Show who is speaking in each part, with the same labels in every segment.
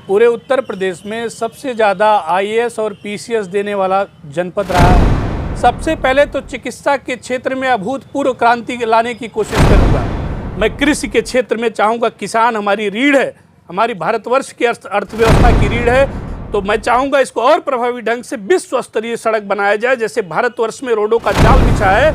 Speaker 1: पूरे उत्तर प्रदेश में सबसे ज़्यादा आईएएस और पीसीएस देने वाला जनपद रहा है। सबसे पहले तो चिकित्सा के क्षेत्र में अभूतपूर्व क्रांति लाने की कोशिश करूँगा। मैं कृषि के क्षेत्र में चाहूँगा, किसान हमारी रीढ़ है, हमारी भारतवर्ष की अर्थव्यवस्था की रीढ़ है, तो मैं चाहूँगा इसको और प्रभावी ढंग से विश्व स्तरीय सड़क बनाया जाए। जैसे भारतवर्ष में रोडों का जाल बिछा है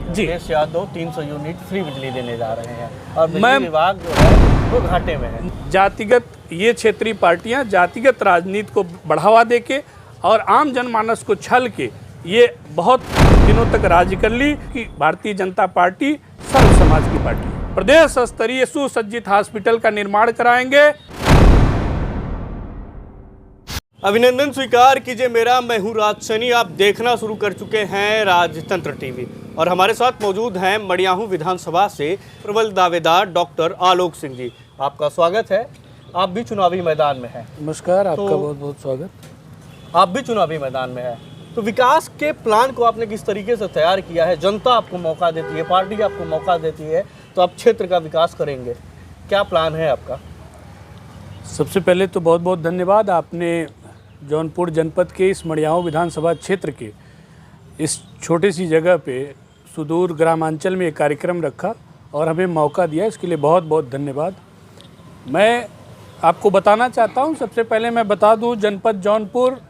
Speaker 1: जी।
Speaker 2: देश यादव 300 यूनिट फ्री बिजली देने जा रहे हैं और बिजली विभाग जो है वो घाटे में है।
Speaker 1: जातिगत ये क्षेत्रीय पार्टियां जातिगत राजनीति को बढ़ावा देके और आम जनमानस को छल के ये बहुत दिनों तक राज कर ली कि भारतीय जनता पार्टी सर्व समाज की पार्टी है। प्रदेश स्तरीय सुसज्जित हॉस्पिटल का निर्माण कराएंगे।
Speaker 2: अभिनंदन स्वीकार कीजिए मेरा, मैं हूँ राज सैनी। आप देखना शुरू कर चुके हैं राजतंत्र टीवी और हमारे साथ मौजूद हैं मड़ियाहू विधानसभा से प्रबल दावेदार डॉक्टर आलोक सिंह जी। आपका स्वागत है। आप भी चुनावी मैदान में हैं।
Speaker 1: नमस्कार, आपका बहुत बहुत स्वागत।
Speaker 2: आप भी चुनावी मैदान में हैं, तो विकास के प्लान को आपने किस तरीके से तैयार किया है? जनता आपको मौका देती है, पार्टी आपको मौका देती है, तो आप क्षेत्र का विकास करेंगे, क्या प्लान है आपका?
Speaker 1: सबसे पहले तो बहुत बहुत धन्यवाद। आपने जौनपुर जनपद के इस मड़ियाहू विधानसभा क्षेत्र के इस छोटी सी जगह पे सुदूर ग्रामांचल में एक कार्यक्रम रखा और हमें मौका दिया, इसके लिए बहुत बहुत धन्यवाद। मैं आपको बताना चाहता हूँ, सबसे पहले मैं बता दूँ, जनपद जौनपुर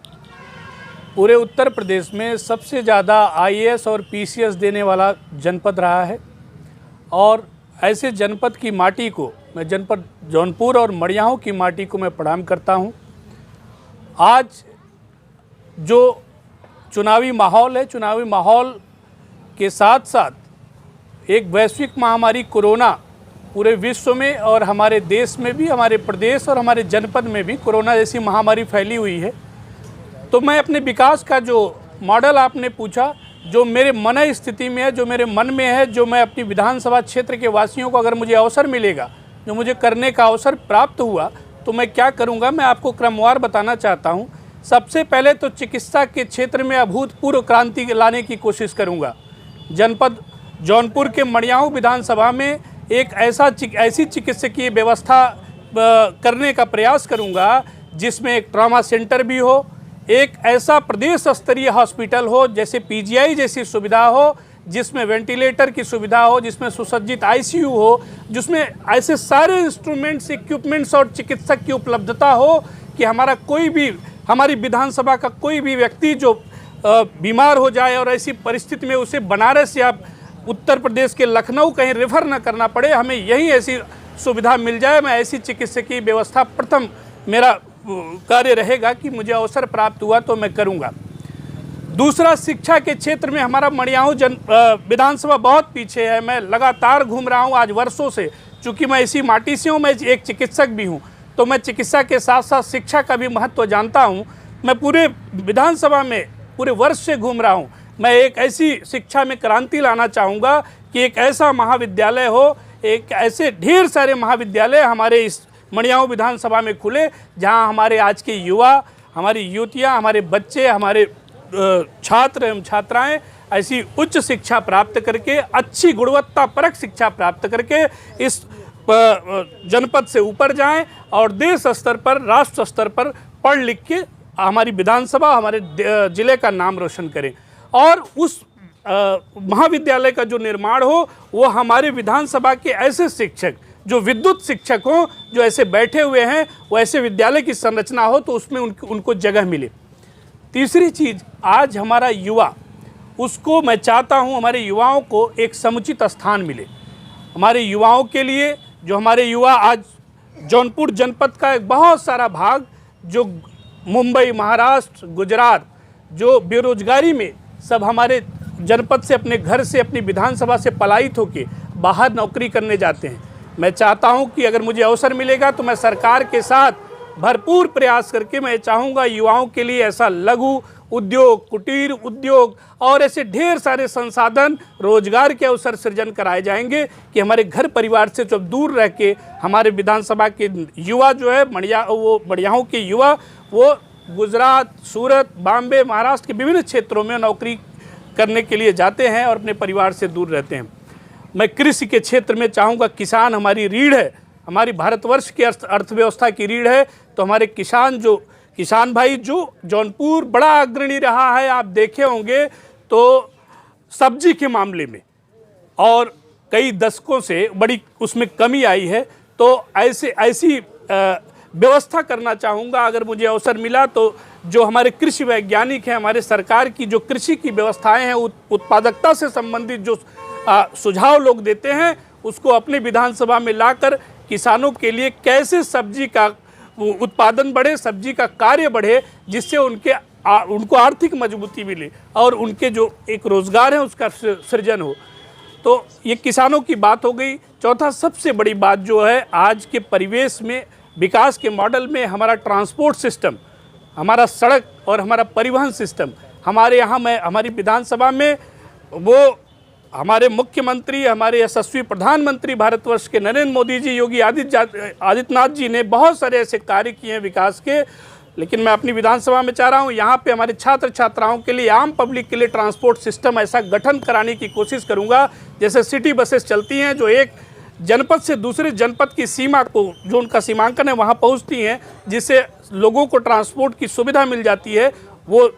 Speaker 1: पूरे उत्तर प्रदेश में सबसे ज़्यादा आईएएस और पीसीएस देने वाला जनपद रहा है और ऐसे जनपद की माटी को मैं जनपद जौनपुर और मड़ियाहू की माटी को मैं प्रणाम करता हूँ। आज जो चुनावी माहौल है, चुनावी माहौल के साथ साथ एक वैश्विक महामारी कोरोना पूरे विश्व में और हमारे देश में भी, हमारे प्रदेश और हमारे जनपद में भी कोरोना जैसी महामारी फैली हुई है। तो मैं अपने विकास का जो मॉडल आपने पूछा, जो मेरे मन स्थिति में है, जो मेरे मन में है, जो मैं अपनी विधानसभा क्षेत्र के वासियों को अगर मुझे अवसर मिलेगा, जो मुझे करने का अवसर प्राप्त हुआ, तो मैं क्या करूंगा, मैं आपको क्रमवार बताना चाहता हूं। सबसे पहले तो चिकित्सा के क्षेत्र में अभूतपूर्व क्रांति लाने की कोशिश करूंगा। जनपद जौनपुर के मड़ियाहू विधानसभा में एक ऐसी चिकित्सकीय व्यवस्था करने का प्रयास करूंगा जिसमें एक ट्रॉमा सेंटर भी हो, एक ऐसा प्रदेश स्तरीय हॉस्पिटल हो जैसे पीजीआई जैसी सुविधा हो, जिसमें वेंटिलेटर की सुविधा हो, जिसमें सुसज्जित आईसीयू हो, जिसमें ऐसे सारे इंस्ट्रूमेंट्स, इक्विपमेंट्स और चिकित्सक की उपलब्धता हो कि हमारी विधानसभा का कोई भी व्यक्ति जो बीमार हो जाए और ऐसी परिस्थिति में उसे बनारस या उत्तर प्रदेश के लखनऊ कहीं रेफर न करना पड़े, हमें यही ऐसी सुविधा मिल जाए। मैं ऐसी चिकित्सकीय व्यवस्था प्रथम मेरा कार्य रहेगा कि मुझे अवसर प्राप्त हुआ तो मैं करूँगा। दूसरा, शिक्षा के क्षेत्र में हमारा मड़ियाहू विधानसभा बहुत पीछे है। मैं लगातार घूम रहा हूँ आज वर्षों से, चूँकि मैं इसी माटी से हूँ, मैं एक चिकित्सक भी हूँ, तो मैं चिकित्सा के साथ साथ शिक्षा का भी महत्व जानता हूँ। मैं पूरे विधानसभा में पूरे वर्ष से घूम रहा हूँ। मैं एक ऐसी शिक्षा में क्रांति लाना चाहूँगा कि एक ऐसा महाविद्यालय हो, एक ऐसे ढेर सारे महाविद्यालय हमारे इस मड़ियाहू विधानसभा में खुले, जहाँ हमारे आज के युवा, हमारी युवतियाँ, हमारे बच्चे, हमारे छात्र एवं छात्राएं ऐसी उच्च शिक्षा प्राप्त करके, अच्छी गुणवत्तापरक शिक्षा प्राप्त करके इस जनपद से ऊपर जाएं और देश स्तर पर, राष्ट्र स्तर पर पढ़ लिख के हमारी विधानसभा, हमारे जिले का नाम रोशन करें। और उस महाविद्यालय का जो निर्माण हो वो हमारे विधानसभा के ऐसे शिक्षक जो विद्युत शिक्षक हों, जो ऐसे बैठे हुए हैं, वो ऐसे विद्यालय की संरचना हो तो उसमें उनको जगह मिले। तीसरी चीज़, आज हमारा युवा, उसको मैं चाहता हूँ हमारे युवाओं को एक समुचित स्थान मिले। हमारे युवाओं के लिए, जो हमारे युवा आज जौनपुर जनपद का एक बहुत सारा भाग जो मुंबई, महाराष्ट्र, गुजरात, जो बेरोजगारी में सब हमारे जनपद से, अपने घर से, अपनी विधानसभा से पलायित होकर बाहर नौकरी करने जाते हैं। मैं चाहता हूं कि अगर मुझे अवसर मिलेगा तो मैं सरकार के साथ भरपूर प्रयास करके मैं चाहूँगा युवाओं के लिए ऐसा लघु उद्योग, कुटीर उद्योग और ऐसे ढेर सारे संसाधन, रोजगार के अवसर सृजन कराए जाएंगे कि हमारे घर परिवार से जब दूर रह के हमारे विधानसभा के युवा जो है मड़ियाहू के युवा, वो गुजरात, सूरत, बॉम्बे, महाराष्ट्र के विभिन्न क्षेत्रों में नौकरी करने के लिए जाते हैं और अपने परिवार से दूर रहते हैं। मैं कृषि के क्षेत्र में चाहूँगा, किसान हमारी रीढ़ है, हमारी भारतवर्ष की अर्थव्यवस्था की रीढ़ है। तो हमारे किसान भाई जो जौनपुर बड़ा अग्रणी रहा है, आप देखे होंगे तो सब्जी के मामले में, और कई दशकों से बड़ी उसमें कमी आई है। तो ऐसी व्यवस्था करना चाहूँगा अगर मुझे अवसर मिला तो। जो हमारे कृषि वैज्ञानिक हैं, हमारे सरकार की जो कृषि की व्यवस्थाएं हैं, उत्पादकता से संबंधित जो सुझाव लोग देते हैं, उसको अपने विधानसभा में लाकर किसानों के लिए कैसे सब्जी का उत्पादन बढ़े, सब्जी का कार्य बढ़े, जिससे उनको आर्थिक मजबूती मिले और उनके जो एक रोजगार है उसका सृजन हो। तो ये किसानों की बात हो गई। चौथा सबसे बड़ी बात जो है, आज के परिवेश में, विकास के मॉडल में हमारा ट्रांसपोर्ट सिस्टम, हमारा सड़क और हमारा परिवहन सिस्टम, हमारे यहाँ हमारी विधानसभा में वो हमारे मुख्यमंत्री, हमारे यशस्वी प्रधानमंत्री भारतवर्ष के नरेंद्र मोदी जी, योगी आदित्यनाथ जी ने बहुत सारे ऐसे कार्य किए हैं विकास के। लेकिन मैं अपनी विधानसभा में चाह रहा हूँ यहाँ पे हमारे छात्र छात्राओं के लिए, आम पब्लिक के लिए ट्रांसपोर्ट सिस्टम ऐसा गठन कराने की कोशिश करूँगा, जैसे सिटी बसेस चलती हैं जो एक जनपद से दूसरे जनपद की सीमा को, जो उनका सीमांकन है, वहाँ पहुँचती हैं, जिससे लोगों को ट्रांसपोर्ट की सुविधा मिल जाती है। वो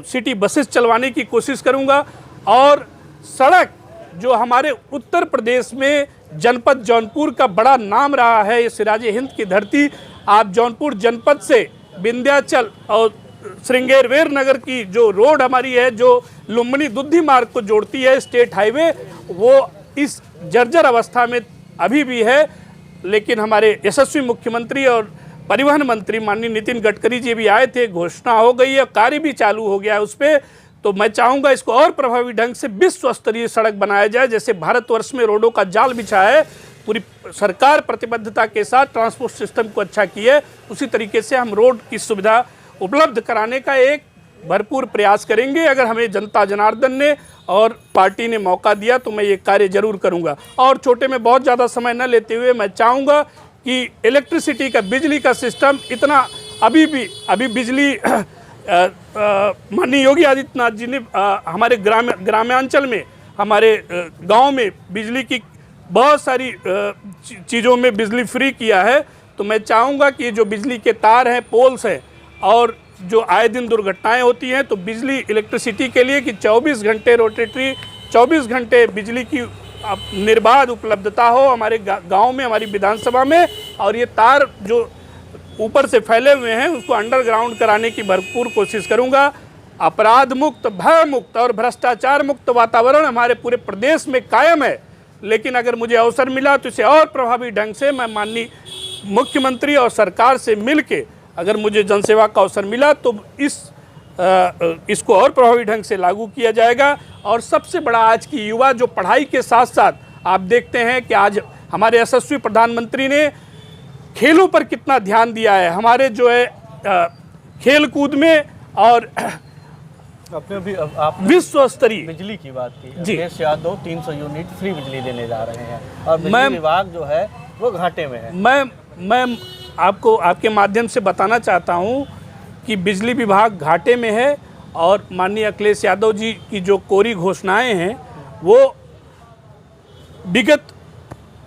Speaker 1: सिटी बसेस चलवाने की कोशिश करूँगा। और सड़क, जो हमारे उत्तर प्रदेश में जनपद जौनपुर का बड़ा नाम रहा है, ये सिराजे हिंद की धरती, आप जौनपुर जनपद से विंध्याचल और श्रृंगेरवेर नगर की जो रोड हमारी है, जो लुम्बिनी दुद्धि मार्ग को जोड़ती है, स्टेट हाईवे, वो इस जर्जर अवस्था में अभी भी है। लेकिन हमारे यशस्वी मुख्यमंत्री और परिवहन मंत्री माननीय नितिन गडकरी जी भी आए थे, घोषणा हो गई है, कार्य भी चालू हो गया है उस पर। तो मैं चाहूँगा इसको और प्रभावी ढंग से विश्व स्तरीय सड़क बनाया जाए। जैसे भारतवर्ष में रोडों का जाल बिछा है, पूरी सरकार प्रतिबद्धता के साथ ट्रांसपोर्ट सिस्टम को अच्छा की है, उसी तरीके से हम रोड की सुविधा उपलब्ध कराने का एक भरपूर प्रयास करेंगे। अगर हमें जनता जनार्दन ने और पार्टी ने मौका दिया तो मैं ये कार्य जरूर करूँगा। और छोटे में बहुत ज़्यादा समय न लेते हुए मैं चाहूँगा कि इलेक्ट्रिसिटी का, बिजली का सिस्टम इतना अभी बिजली माननीय योगी आदित्यनाथ जी ने हमारे ग्रामांचल में, हमारे गांव में बिजली की बहुत सारी चीज़ों में बिजली फ्री किया है। तो मैं चाहूँगा कि जो बिजली के तार हैं, पोल्स हैं, और जो आए दिन दुर्घटनाएं होती हैं, तो बिजली इलेक्ट्रिसिटी के लिए कि 24 घंटे रोटेटरी, 24 घंटे बिजली की निर्बाध उपलब्धता हो हमारे गांव में, हमारी विधानसभा में। और ये तार जो ऊपर से फैले हुए हैं उसको अंडरग्राउंड कराने की भरपूर कोशिश करूंगा। अपराध मुक्त, भय मुक्त और भ्रष्टाचार मुक्त वातावरण हमारे पूरे प्रदेश में कायम है। लेकिन अगर मुझे अवसर मिला तो इसे और प्रभावी ढंग से मैं माननीय मुख्यमंत्री और सरकार से मिलके, अगर मुझे जनसेवा का अवसर मिला तो इसको और प्रभावी ढंग से लागू किया जाएगा। और सबसे बड़ा, आज की युवा जो पढ़ाई के साथ साथ, आप देखते हैं कि आज हमारे यशस्वी प्रधानमंत्री ने खेलों पर कितना ध्यान दिया है। हमारे जो है खेल कूद में, और
Speaker 2: आपने
Speaker 1: विश्व स्तरीय
Speaker 2: बिजली की बात की,
Speaker 1: जी,
Speaker 2: यादव 300 यूनिट फ्री बिजली देने जा रहे हैं और बिजली विभाग जो है वो घाटे में है।
Speaker 1: मैं आपको आपके माध्यम से बताना चाहता हूं कि बिजली विभाग घाटे में है। और माननीय अखिलेश यादव जी की जो कोरी घोषणाएं हैं, वो विगत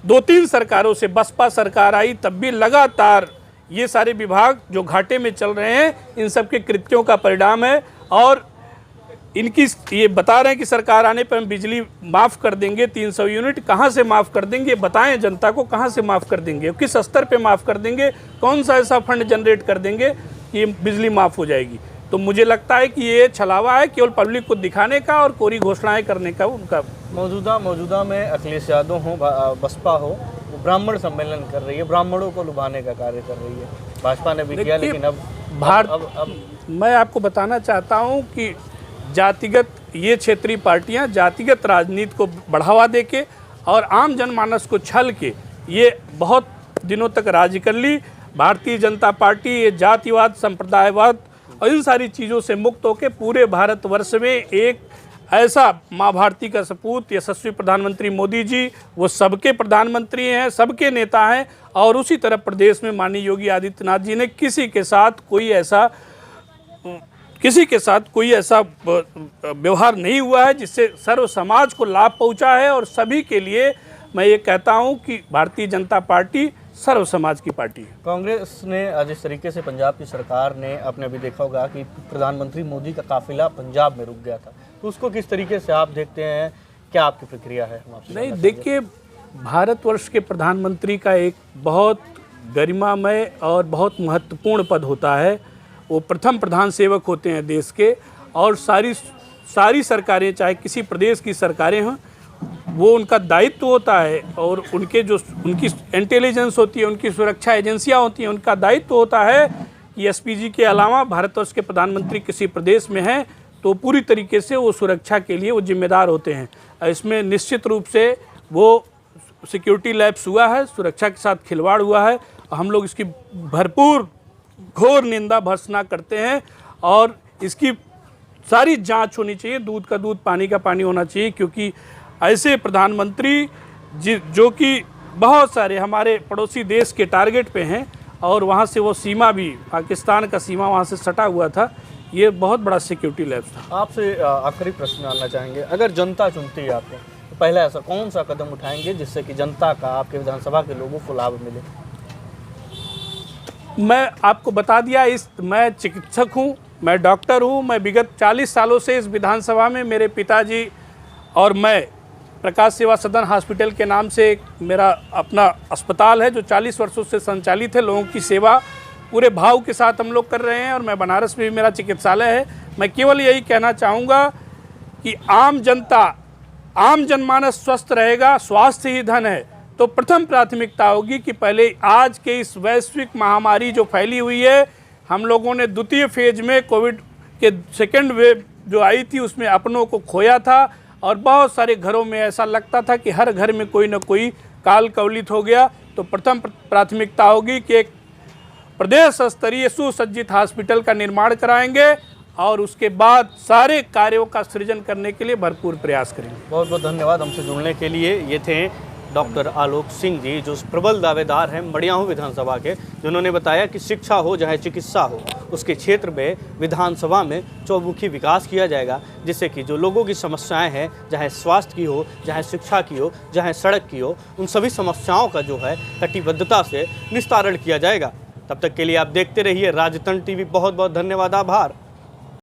Speaker 1: 2-3 सरकारों से, बसपा सरकार आई तब भी लगातार ये सारे विभाग जो घाटे में चल रहे हैं, इन सब के कृत्यों का परिणाम है। और इनकी ये बता रहे हैं कि सरकार आने पर हम बिजली माफ़ कर देंगे 300 यूनिट। कहाँ से माफ़ कर देंगे, बताएं जनता को, कहाँ से माफ़ कर देंगे, किस स्तर पे माफ़ कर देंगे, कौन सा ऐसा फंड जनरेट कर देंगे कि बिजली माफ़ हो जाएगी। तो मुझे लगता है कि ये छलावा है केवल पब्लिक को दिखाने का और कोरी घोषणाएं करने का उनका।
Speaker 2: मौजूदा में अखिलेश यादव हो, बसपा हो, वो ब्राह्मण सम्मेलन कर रही है, ब्राह्मणों को लुभाने का कार्य कर रही है। भाजपा ने भी किया, लेकिन अब
Speaker 1: मैं आपको बताना चाहता हूँ कि जातिगत, ये क्षेत्रीय पार्टियां जातिगत राजनीति को बढ़ावा देके और आम जनमानस को छल के ये बहुत दिनों तक राज कर ली। भारतीय जनता पार्टी ये जातिवाद, संप्रदायवाद और इन सारी चीज़ों से मुक्त होकर पूरे भारतवर्ष में एक ऐसा माँ भारती का सपूत यशस्वी प्रधानमंत्री मोदी जी, वो सबके प्रधानमंत्री हैं, सबके नेता हैं। और उसी तरह प्रदेश में माननीय योगी आदित्यनाथ जी ने किसी के साथ कोई ऐसा व्यवहार नहीं हुआ है जिससे सर्व समाज को लाभ पहुंचा है। और सभी के लिए मैं ये कहता हूं कि भारतीय जनता पार्टी सर्व समाज की पार्टी है।
Speaker 2: कांग्रेस ने जिस तरीके से पंजाब की सरकार ने, आपने अभी देखा होगा कि प्रधानमंत्री मोदी का काफिला पंजाब में रुक गया था, तो उसको किस तरीके से आप देखते हैं, क्या आपकी प्रक्रिया है? हम आपसे
Speaker 1: नहीं,
Speaker 2: जानना चाहेंगे।
Speaker 1: देखिए, भारतवर्ष के प्रधानमंत्री का एक बहुत गरिमामय और बहुत महत्वपूर्ण पद होता है। वो प्रथम प्रधान सेवक होते हैं देश के, और सारी सरकारें, चाहे किसी प्रदेश की सरकारें हों, वो उनका दायित्व होता है, और उनकी इंटेलिजेंस होती है, उनकी सुरक्षा एजेंसियां होती हैं, उनका दायित्व होता है कि एसपीजी के अलावा भारतवर्ष के प्रधानमंत्री किसी प्रदेश में हैं तो पूरी तरीके से वो सुरक्षा के लिए वो जिम्मेदार होते हैं। इसमें निश्चित रूप से वो सिक्योरिटी लैप्स हुआ है, सुरक्षा के साथ खिलवाड़ हुआ है। हम लोग इसकी भरपूर घोर निंदा भर्त्सना करते हैं, और इसकी सारी जांच होनी चाहिए, दूध का दूध पानी का पानी होना चाहिए, क्योंकि ऐसे प्रधानमंत्री जो कि बहुत सारे हमारे पड़ोसी देश के टारगेट पे हैं, और वहाँ से वो सीमा भी, पाकिस्तान का सीमा वहाँ से सटा हुआ था, ये बहुत बड़ा सिक्योरिटी लैप्स था।
Speaker 2: आपसे आखिरी प्रश्न जानना चाहेंगे, अगर जनता चुनती है आपको, तो पहला ऐसा कौन सा कदम उठाएंगे जिससे कि जनता का, आपके विधानसभा के लोगों को लाभ मिले?
Speaker 1: मैं आपको बता दिया, मैं चिकित्सक हूँ, मैं डॉक्टर हूँ। मैं विगत 40 सालों से इस विधानसभा में, मेरे पिताजी और मैं, प्रकाश सेवा सदन हॉस्पिटल के नाम से मेरा अपना अस्पताल है जो 40 वर्षों से संचालित है। लोगों की सेवा पूरे भाव के साथ हम लोग कर रहे हैं, और मैं बनारस में भी मेरा चिकित्सालय है। मैं केवल यही कहना चाहूँगा कि आम जनमानस स्वस्थ रहेगा, स्वास्थ्य ही धन है, तो प्रथम प्राथमिकता होगी कि पहले आज के इस वैश्विक महामारी जो फैली हुई है, हम लोगों ने द्वितीय फेज में कोविड के सेकेंड वेव जो आई थी उसमें अपनों को खोया था, और बहुत सारे घरों में ऐसा लगता था कि हर घर में कोई ना कोई काल कवलित हो गया। तो प्रथम प्राथमिकता होगी कि एक प्रदेश स्तरीय सुसज्जित हॉस्पिटल का निर्माण कराएंगे, और उसके बाद सारे कार्यों का सृजन करने के लिए भरपूर प्रयास करेंगे।
Speaker 2: बहुत बहुत धन्यवाद हमसे जुड़ने के लिए। ये थे डॉक्टर आलोक सिंह जी, जो प्रबल दावेदार हैं मडियाहू विधानसभा के, जिन्होंने बताया कि शिक्षा हो चाहे चिकित्सा हो, उसके क्षेत्र में विधानसभा में चौमुखी विकास किया जाएगा, जिससे कि जो लोगों की समस्याएं हैं, चाहे स्वास्थ्य की हो, चाहे शिक्षा की हो, चाहे सड़क की हो, उन सभी समस्याओं का जो है कटिबद्धता से निस्तारण किया जाएगा। तब तक के लिए आप देखते रहिए राजतंत्र टीवी। बहुत बहुत धन्यवाद, आभार।